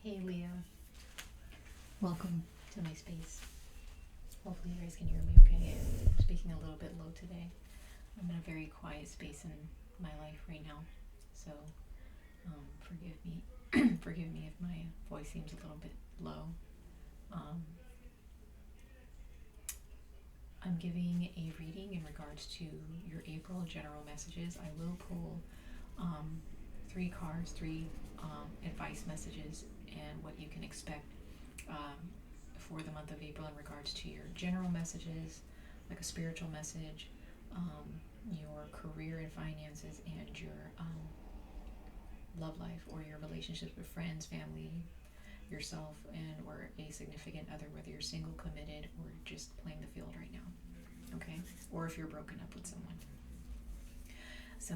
Hey Leo, welcome to my space. Hopefully you guys can hear me okay. I'm speaking a little bit low today. I'm in a very quiet space in my life right now, so forgive me. Forgive me if my voice seems a little bit low. I'm giving a reading in regards to your April general messages. I will pull 3 cards, 3 advice messages, and what you can expect for the month of April in regards to your general messages, like a spiritual message, your career and finances, and your love life, or your relationships with friends, family, yourself, and or a significant other, whether you're single, committed, or just playing the field right now, okay? Or if you're broken up with someone. So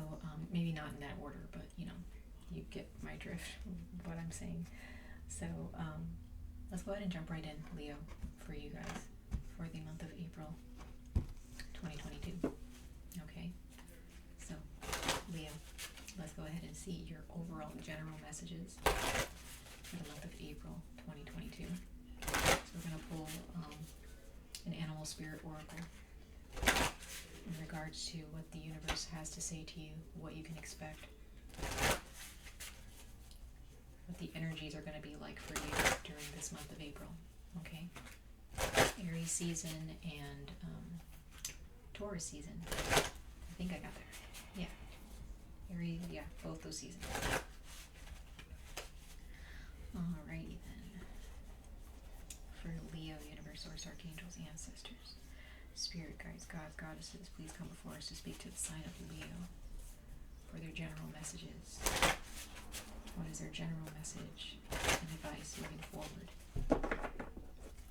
maybe not in that order, but you get my drift, what I'm saying. So let's go ahead and jump right in, Leo, for you guys, for the month of April 2022, okay? So, Leo, let's go ahead and see your overall general messages for the month of April 2022. So we're going to pull an animal spirit oracle in regards to what the universe has to say to you, what you can expect, what the energies are going to be like for you during this month of April, okay? Aries season and Taurus season. I think I got there. Yeah. Aries, yeah, both those seasons. Alrighty then. For Leo, universe, source, archangels, ancestors, spirit guides, gods, goddesses, please come before us to speak to the sign of Leo for their general messages. What is their general message and advice moving forward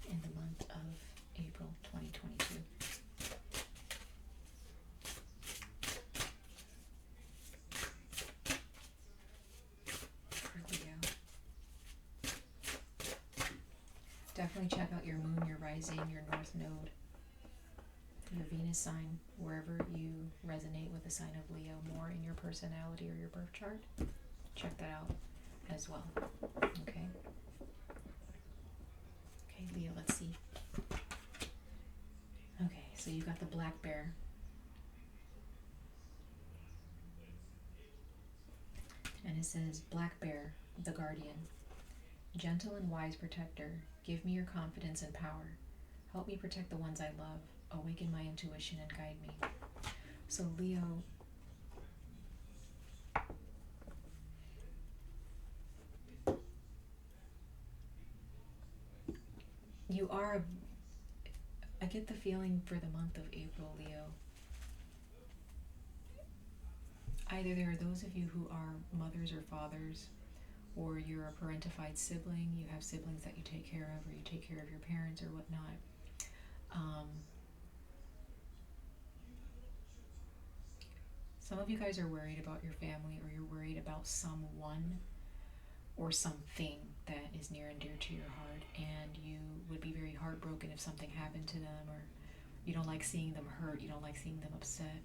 in the month of April 2022? For Leo. Definitely check out your moon, your rising, your north node, your Venus sign, wherever you resonate with the sign of Leo more in your personality or your birth chart. Check that out as well. Okay. Okay, Leo, let's see. Okay, so you got the black bear. And it says, Black Bear, the guardian, gentle and wise protector, give me your confidence and power. Help me protect the ones I love. Awaken my intuition and guide me. So Leo, I get the feeling for the month of April, Leo, either there are those of you who are mothers or fathers, or you're a parentified sibling, you have siblings that you take care of, or you take care of your parents or whatnot. Some of you guys are worried about your family, or you're worried about someone or something that is near and dear to your heart, and you would be very heartbroken if something happened to them, or you don't like seeing them hurt, you don't like seeing them upset.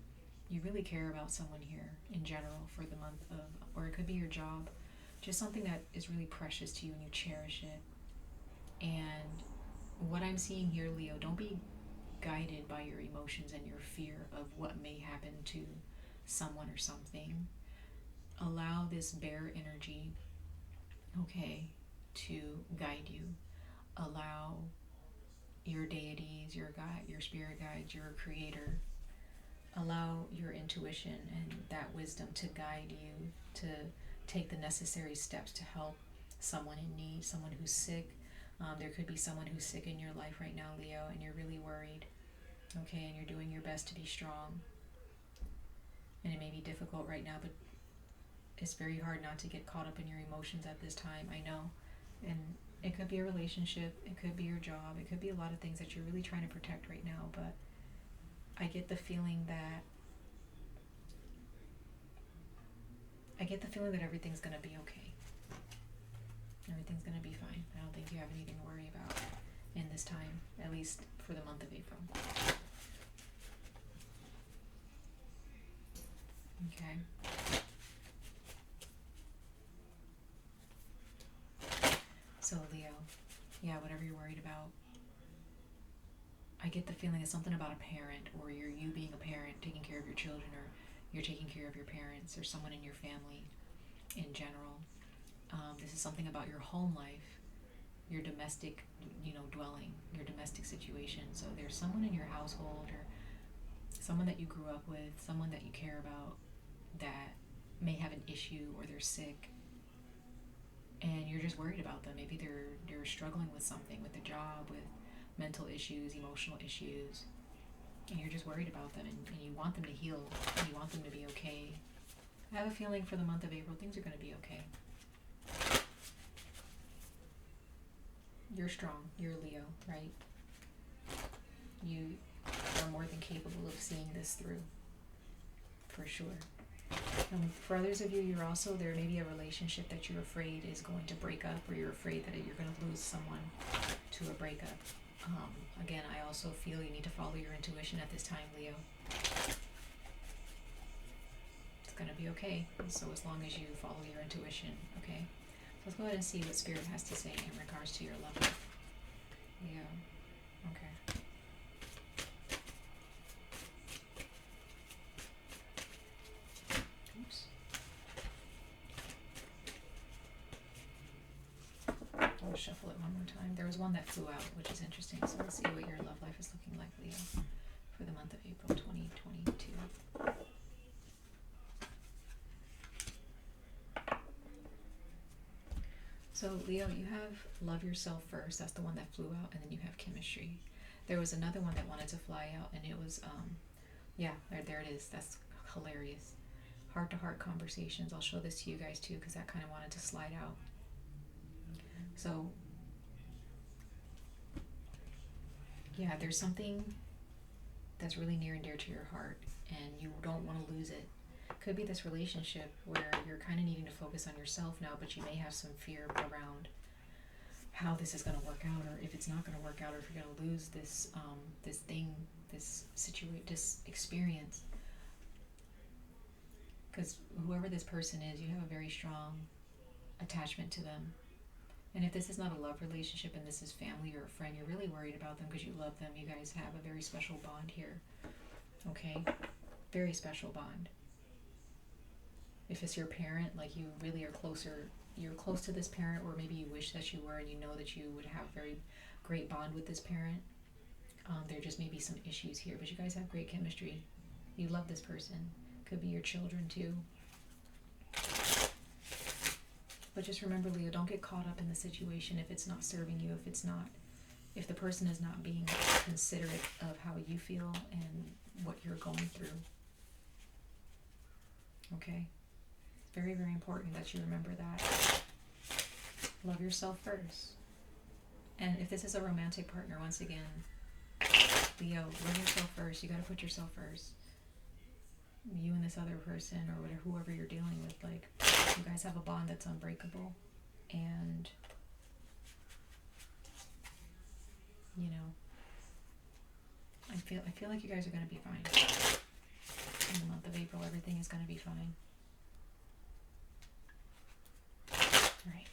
You really care about someone here in general for the month of, or it could be your job, just something that is really precious to you and you cherish it. And what I'm seeing here, Leo, don't be guided by your emotions and your fear of what may happen to someone or something. Allow this bear energy, okay, to guide you. Allow your deities, your guide, your spirit guides, your creator, allow your intuition and that wisdom to guide you to take the necessary steps to help someone in need, someone who's sick. There could be someone who's sick in your life right now, Leo, and you're really worried, okay, and you're doing your best to be strong. And it may be difficult right now, but it's very hard not to get caught up in your emotions at this time, I know. And it could be a relationship, it could be your job, it could be a lot of things that you're really trying to protect right now, but I get the feeling that everything's going to be okay. Everything's going to be fine. I don't think you have anything to worry about in this time, at least for the month of April. Okay. So Leo, yeah, whatever you're worried about, I get the feeling it's something about a parent, or you being a parent, taking care of your children, or you're taking care of your parents, or someone in your family in general. This is something about your home life, your domestic, dwelling, your domestic situation. So there's someone in your household, or someone that you grew up with, someone that you care about, that may have an issue, or they're sick, and you're just worried about them. Maybe they're struggling with something, with a job, with mental issues, emotional issues, and you're just worried about them, and you want them to heal, and you want them to be okay. I have a feeling for the month of April, things are going to be okay. You're strong. You're Leo, right? You are more than capable of seeing this through, for sure. For others of you, there may be a relationship that you're afraid is going to break up, or you're afraid that you're going to lose someone to a breakup. Again, I also feel you need to follow your intuition at this time, Leo. It's going to be okay. So as long as you follow your intuition, okay? Let's go ahead and see what Spirit has to say in regards to your love life. Leo. Okay. Oops. I'll shuffle it one more time. There was one that flew out, which is interesting. So let's see what your love life is looking like, Leo, for the month of April 2022. So Leo, you have love yourself first. That's the one that flew out, and then you have chemistry. There was another one that wanted to fly out, and it was, there it is. That's hilarious. Heart-to-heart conversations. I'll show this to you guys too, because that kind of wanted to slide out. So, yeah, there's something that's really near and dear to your heart, and you don't want to lose it. Could be this relationship where you're kind of needing to focus on yourself now, but you may have some fear around how this is going to work out, or if it's not going to work out, or if you're going to lose this this experience. Because whoever this person is, you have a very strong attachment to them. And if this is not a love relationship and this is family or a friend, you're really worried about them because you love them. You guys have a very special bond here. Okay? Very special bond. If it's your parent, like, you really are closer, you're close to this parent, or maybe you wish that you were, and you know that you would have very great bond with this parent. There just may be some issues here, but you guys have great chemistry. You love this person. Could be your children too. But just remember, Leo, don't get caught up in the situation if it's not serving you, if the person is not being considerate of how you feel and what you're going through. Okay? Very, very important that you remember that. Love yourself first. And if this is a romantic partner, once again, Leo, love yourself first. You got to put yourself first. You and this other person, or whatever, whoever you're dealing with, like, you guys have a bond that's unbreakable, and I feel like you guys are going to be fine. In the month of April, everything is going to be fine. All right.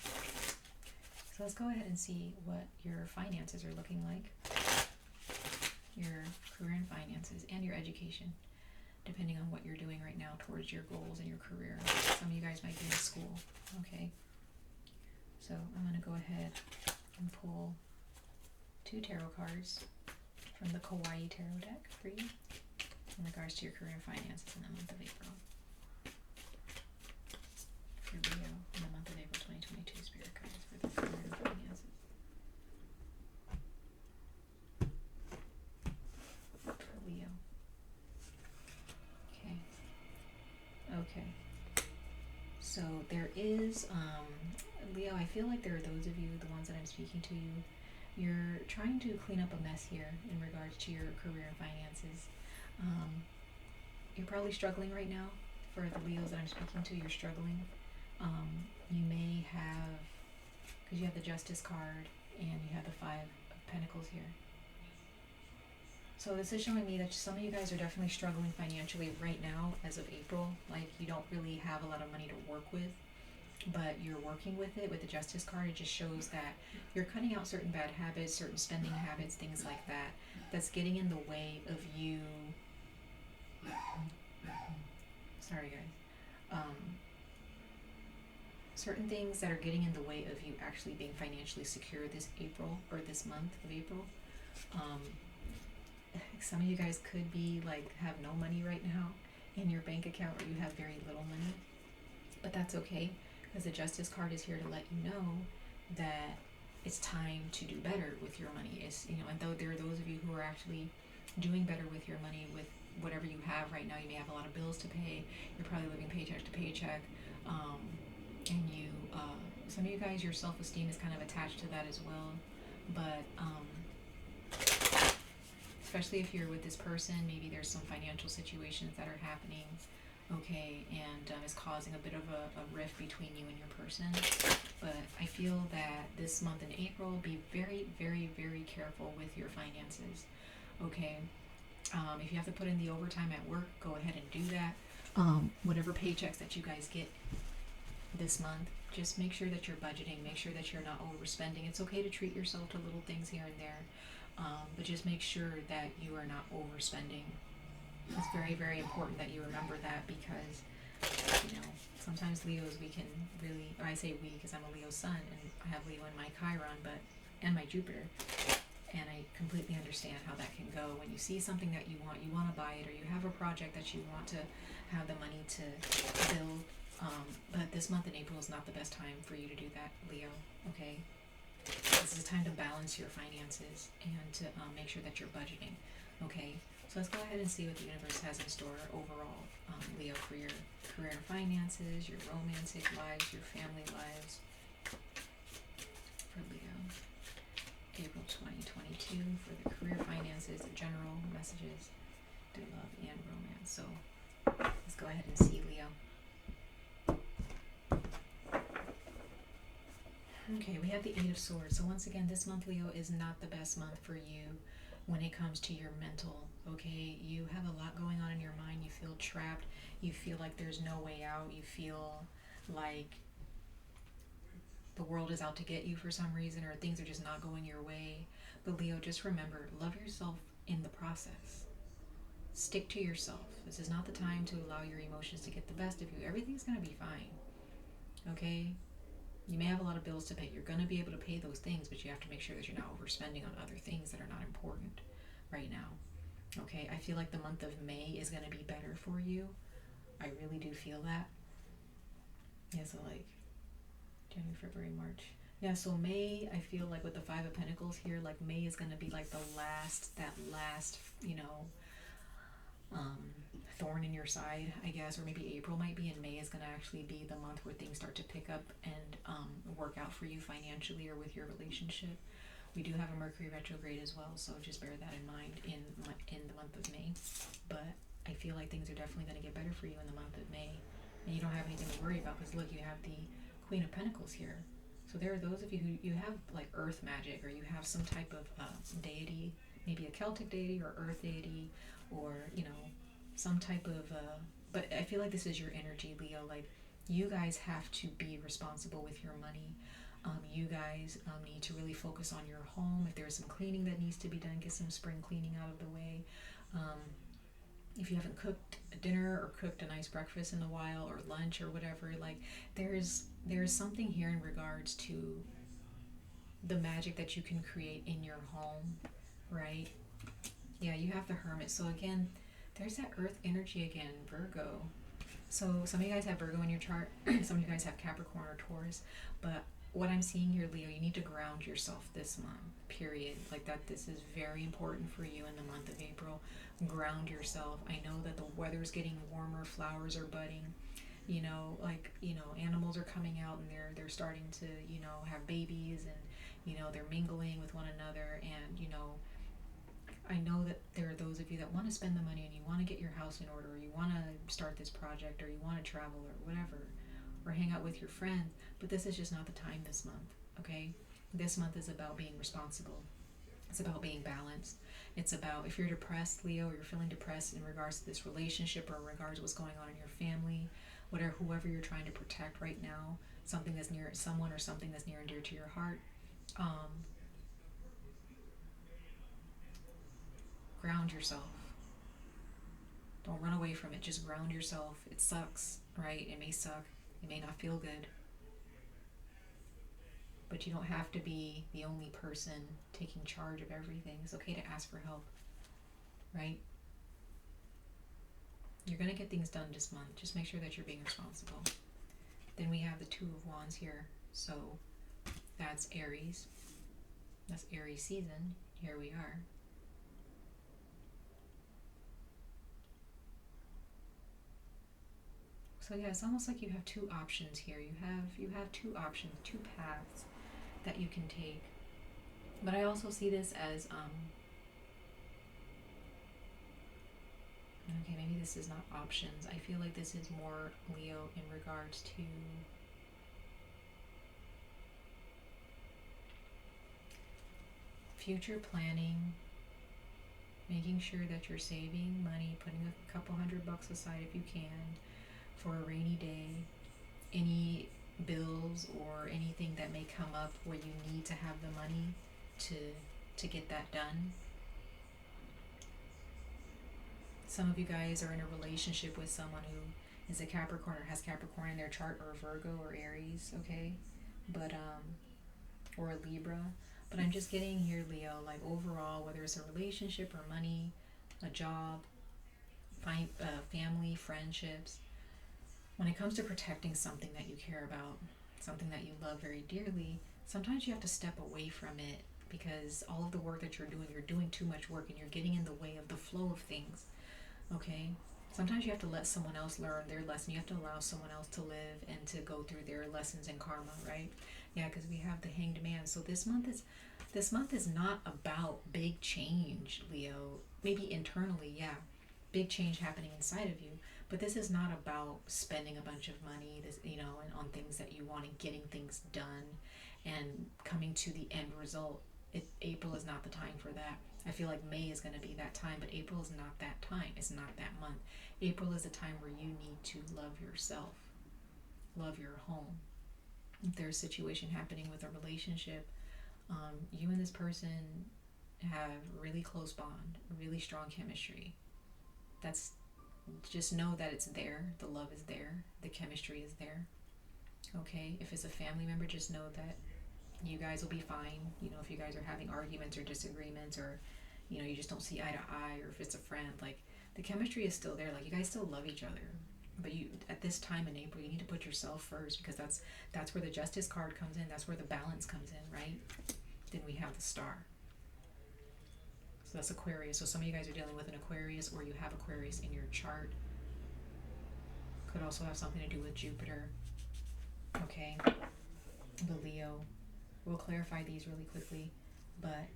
So let's go ahead and see what your finances are looking like. Your career and finances, and your education, depending on what you're doing right now towards your goals and your career. Some of you guys might be in school, okay? So I'm going to go ahead and pull 2 tarot cards from the Kawaii Tarot deck for you in regards to your career and finances in the month of April. For Leo, in the month of April 2022, Spirit cards for the career and finances. For Leo. Okay. So there is, Leo, I feel like there are those of you, the ones that I'm speaking to you, you're trying to clean up a mess here in regards to your career and finances. You're probably struggling right now. For the Leos that I'm speaking to, you're struggling. You may have, because you have the Justice card and you have the 5 of Pentacles here. So this is showing me that some of you guys are definitely struggling financially right now as of April. Like, you don't really have a lot of money to work with. but you're working with it. With the Justice card, it just shows that you're cutting out certain bad habits, certain spending habits, things like that, that's getting in the way of you. Sorry, guys. Certain things that are getting in the way of you actually being financially secure this April, or this month of April. Um, some of you guys could be like, have no money right now in your bank account, or you have very little money, but that's okay, because the Justice card is here to let you know that it's time to do better with your money. It's, and though there are those of you who are actually doing better with your money, with whatever you have right now. You may have a lot of bills to pay. You're probably living paycheck to paycheck, and you, some of you guys, your self-esteem is kind of attached to that as well. But especially if you're with this person, maybe there's some financial situations that are happening, okay, and is causing a bit of a rift between you and your person. But I feel that this month in April, be very, very, very careful with your finances, okay? If you have to put in the overtime at work, go ahead and do that. Whatever paychecks that you guys get this month, just make sure that you're budgeting, make sure that you're not overspending. It's okay to treat yourself to little things here and there, but just make sure that you are not overspending. It's very, very important that you remember that, because sometimes Leos, we can really, or I say we because I'm a Leo sun and I have Leo in my Chiron, and my Jupiter, and I completely understand how that can go. When you see something that you want to buy it, or you have a project that you want to have the money to build, but this month in April is not the best time for you to do that, Leo, okay? This is a time to balance your finances and to make sure that you're budgeting, okay? So let's go ahead and see what the universe has in store overall, Leo, for your career and finances, your romantic lives, your family lives, for Leo. April 2022 for the career, finances, the general messages, to love and romance. So let's go ahead and see, Leo. Okay, we have the Eight of Swords. So once again, this month, Leo, is not the best month for you when it comes to your mental, okay? You have a lot going on in your mind. You feel trapped. You feel like there's no way out. You feel like the world is out to get you for some reason, or things are just not going your way. But Leo, just remember, love yourself in the process. Stick to yourself. This is not the time to allow your emotions to get the best of you. Everything's going to be fine, okay? You may have a lot of bills to pay. You're going to be able to pay those things, but you have to make sure that you're not overspending on other things that are not important right now, okay? I feel like the month of May is going to be better for you. I really do feel that. Yeah, so like January, February, March. Yeah, so May, I feel like with the Five of Pentacles here, like May is going to be like that last, thorn in your side, I guess, or maybe April might be, and May is going to actually be the month where things start to pick up and work out for you financially or with your relationship. We do have a Mercury retrograde as well, so just bear that in mind in the month of May. But I feel like things are definitely going to get better for you in the month of May, and you don't have anything to worry about, because look, you have the Queen of Pentacles here. So there are those of you who you have like earth magic, or you have some type of deity, maybe a Celtic deity or earth deity, or some type of but I feel like this is your energy, Leo. Like, you guys have to be responsible with your money. You guys need to really focus on your home. If there's some cleaning that needs to be done, get some spring cleaning out of the way. If you haven't cooked dinner or cooked a nice breakfast in a while, or lunch or whatever, like there's something here in regards to the magic that you can create in your home, right? Yeah, you have the Hermit. So again, there's that earth energy again, Virgo. So some of you guys have Virgo in your chart. Some of you guys have Capricorn or Taurus. But what I'm seeing here, Leo, you need to ground yourself this month, period. Like that, this is very important for you in the month of April. Ground yourself. I know that the weather's getting warmer, flowers are budding, animals are coming out, and they're starting to, have babies, and, they're mingling with one another, and, I know that there are those of you that want to spend the money, and you want to get your house in order, or you want to start this project, or you want to travel, or whatever, or hang out with your friends, but this is just not the time this month, okay? This month is about being responsible. It's about being balanced. It's about, if you're depressed, Leo, or you're feeling depressed in regards to this relationship, or in regards to what's going on in your family, whoever you're trying to protect right now, something that's near someone or something that's near and dear to your heart. Ground yourself. Don't run away from it. Just ground yourself. It sucks, right? It may suck. It may not feel good. But you don't have to be the only person taking charge of everything. It's okay to ask for help, right? You're going to get things done this month. Just make sure that you're being responsible. Then we have the Two of Wands here. So that's Aries. That's Aries season. Here we are. So yeah, it's almost like you have two options here. You have two options, two paths that you can take. But I also see this as okay, maybe this is not options. I feel like this is more, Leo, in regards to future planning, making sure that you're saving money, putting a couple $100 aside if you can for a rainy day, any bills or anything that may come up where you need to have the money to get that done. Some of you guys are in a relationship with someone who is a Capricorn or has Capricorn in their chart, or Virgo or Aries, okay? But or a Libra. But I'm just getting here, Leo, like overall, whether it's a relationship or money, a job, family, friendships, when it comes to protecting something that you care about, something that you love very dearly, sometimes you have to step away from it because all of the work that you're doing too much work and you're getting in the way of the flow of things, okay? Sometimes you have to let someone else learn their lesson. You have to allow someone else to live and to go through their lessons in karma, right? Yeah, because we have the Hanged Man. So this month is not about big change, Leo. Maybe internally, yeah, big change happening inside of you. But this is not about spending a bunch of money, this, and on things that you want and getting things done and coming to the end result. April is not the time for that. I feel like May is going to be that time, but April is not that time. It's not that month. April is a time where you need to love yourself, love your home. If there's a situation happening with a relationship, you and this person have really close bond, really strong chemistry. Just know that it's there. The love is there. The chemistry is there. Okay? If it's a family member, just know that you guys will be fine. If you guys are having arguments or disagreements, or you just don't see eye to eye, or if it's a friend, like the chemistry is still there. Like you guys still love each other. But you, at this time in April, you need to put yourself first, because that's where the Justice card comes in. That's where the balance comes in, right? Then we have the Star. So that's Aquarius. So some of you guys are dealing with an Aquarius, or you have Aquarius in your chart. Could also have something to do with Jupiter. Okay, the Leo. We'll clarify these really quickly, but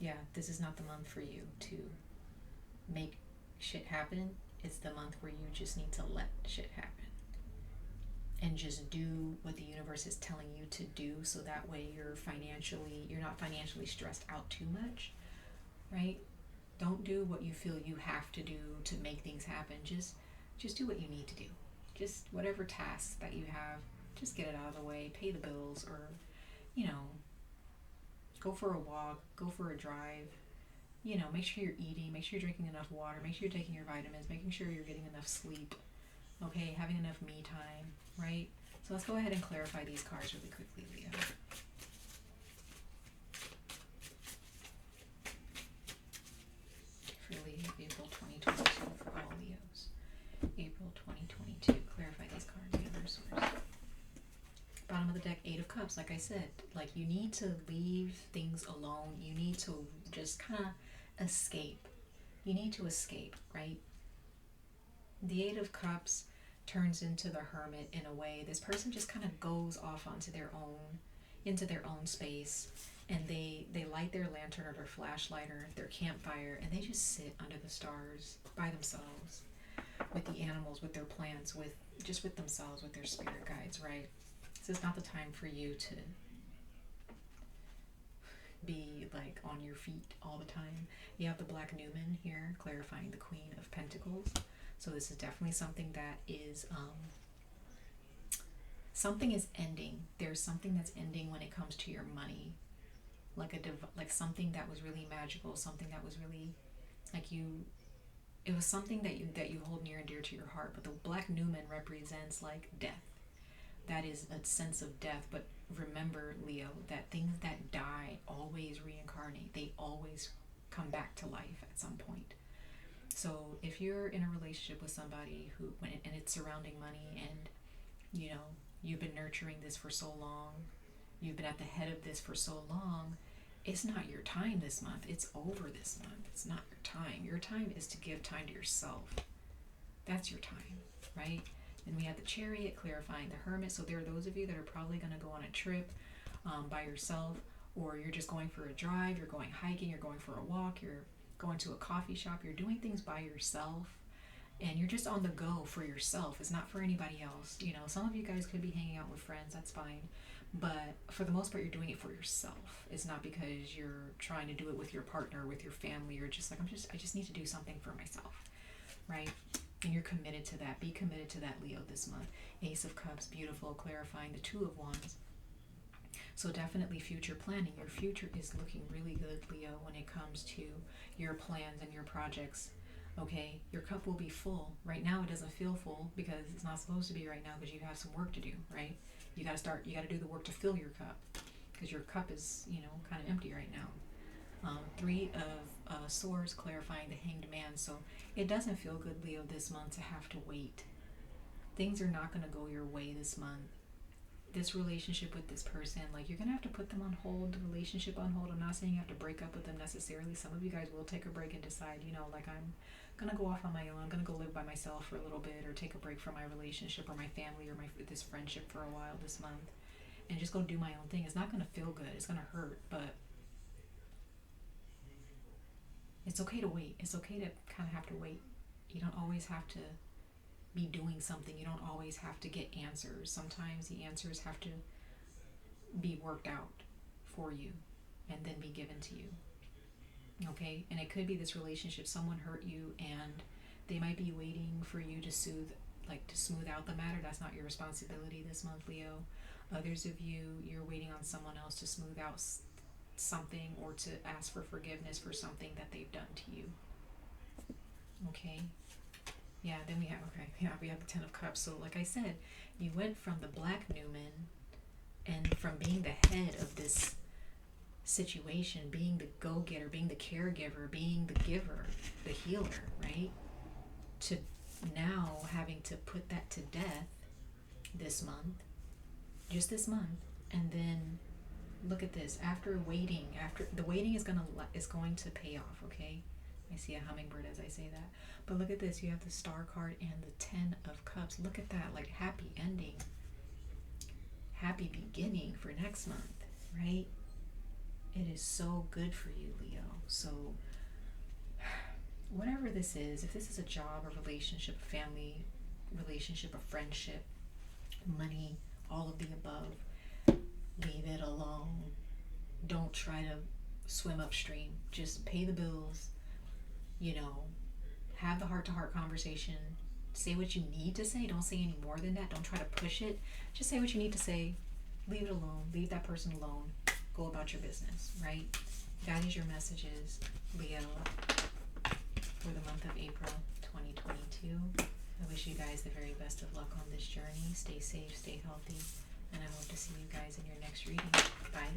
yeah, this is not the month for you to make shit happen. It's the month where you just need to let shit happen and just do what the universe is telling you to do, so that way you're not financially stressed out too much, right? Don't do what you feel you have to do to make things happen. Just do what you need to do. Just whatever tasks that you have, just get it out of the way, pay the bills, or go for a walk, go for a drive, make sure you're eating, make sure you're drinking enough water, make sure you're taking your vitamins, making sure you're getting enough sleep, okay, having enough me time, right? So let's go ahead and clarify these cards really quickly, Leo. For Leo, April 2022, for all Leos. April 2022, clarify these cards, universe source. Bottom of the deck, Eight of Cups. Like I said, like you need to leave things alone. You need to just kind of escape. You need to escape, right? The Eight of Cups turns into the Hermit in a way. This person just kind of goes off into their own space, and they light their lantern or their flashlight or their campfire, and they just sit under the stars by themselves, with the animals, with their plants, with themselves, with their spirit guides, right? This is not the time for you to be like on your feet all the time. You have the Black Newman here, clarifying the Queen of Pentacles. So this is definitely something that is something is ending. There's something that's ending when it comes to your money, like something that was really magical, something that was really like you. It was something that you hold near and dear to your heart. But the black new moon represents like death. That is a sense of death. But remember, Leo, that things that die always reincarnate. They always come back to life at some point. So if you're in a relationship with somebody and it's surrounding money, and you know you've been nurturing this for so long, you've been at the head of this for so long, it's not your time this month. It's over this month. It's not your time. Your time is to give time to yourself. That's your time, right? And we have the Chariot clarifying the Hermit. So there are those of you that are probably going to go on a trip by yourself, or you're just going for a drive, you're going hiking, you're going for a walk, you're going to a coffee shop, you're doing things by yourself, and you're just on the go for yourself. It's not for anybody else. You know, some of you guys could be hanging out with friends, that's fine. But for the most part, you're doing it for yourself. It's not because you're trying to do it with your partner, with your family. You're just like, I just need to do something for myself, right? And you're committed to that. Be committed to that, Leo, this month. Ace of Cups, beautiful, clarifying the Two of Wands. So definitely future planning. Your future is looking really good, Leo, when it comes to your plans and your projects. Okay, your cup will be full. Right now it doesn't feel full because it's not supposed to be right now, because you have some work to do, right? You got to do the work to fill your cup, because your cup is, kind of empty right now. Three of Swords, clarifying the Hanged Man. So it doesn't feel good, Leo, this month to have to wait. Things are not going to go your way this month. This relationship with this person, like, you're going to have to put them on hold, the relationship on hold. I'm not saying you have to break up with them necessarily. Some of you guys will take a break and decide, like, I'm going to go off on my own. I'm going to go live by myself for a little bit, or take a break from my relationship or my family or this friendship for a while this month, and just go do my own thing. It's not going to feel good. It's going to hurt, but it's okay to wait. It's okay to kind of have to wait. You don't always have to be doing something. You don't always have to get answers. Sometimes the answers have to be worked out for you and then be given to you. Okay? And it could be this relationship, someone hurt you and they might be waiting for you to smooth out the matter. That's not your responsibility this month, Leo. Others of you, you're waiting on someone else to smooth out something, or to ask for forgiveness for something that they've done to you. Okay? Yeah, then we have the Ten of Cups. So like I said, you went from the black new moon and from being the head of this situation, being the go-getter, being the caregiver, being the giver, the healer, right? To now having to put that to death this month, just this month. And then look at this. After the waiting is going to pay off, okay? I see a hummingbird as I say that. But look at this. You have the Star card and the Ten of Cups. Look at that. Like, happy ending. Happy beginning for next month, right? It is so good for you, Leo. So whatever this is, if this is a job, a relationship, a family relationship, a friendship, money, all of the above, leave it alone. Don't try to swim upstream. Just pay the bills. Have the heart-to-heart conversation. Say what you need to say. Don't say any more than that. Don't try to push it. Just say what you need to say. Leave it alone. Leave that person alone. Go about your business, right? That is your messages, Leo, for the month of April 2022. I wish you guys the very best of luck on this journey. Stay safe, stay healthy, and I hope to see you guys in your next reading. Bye.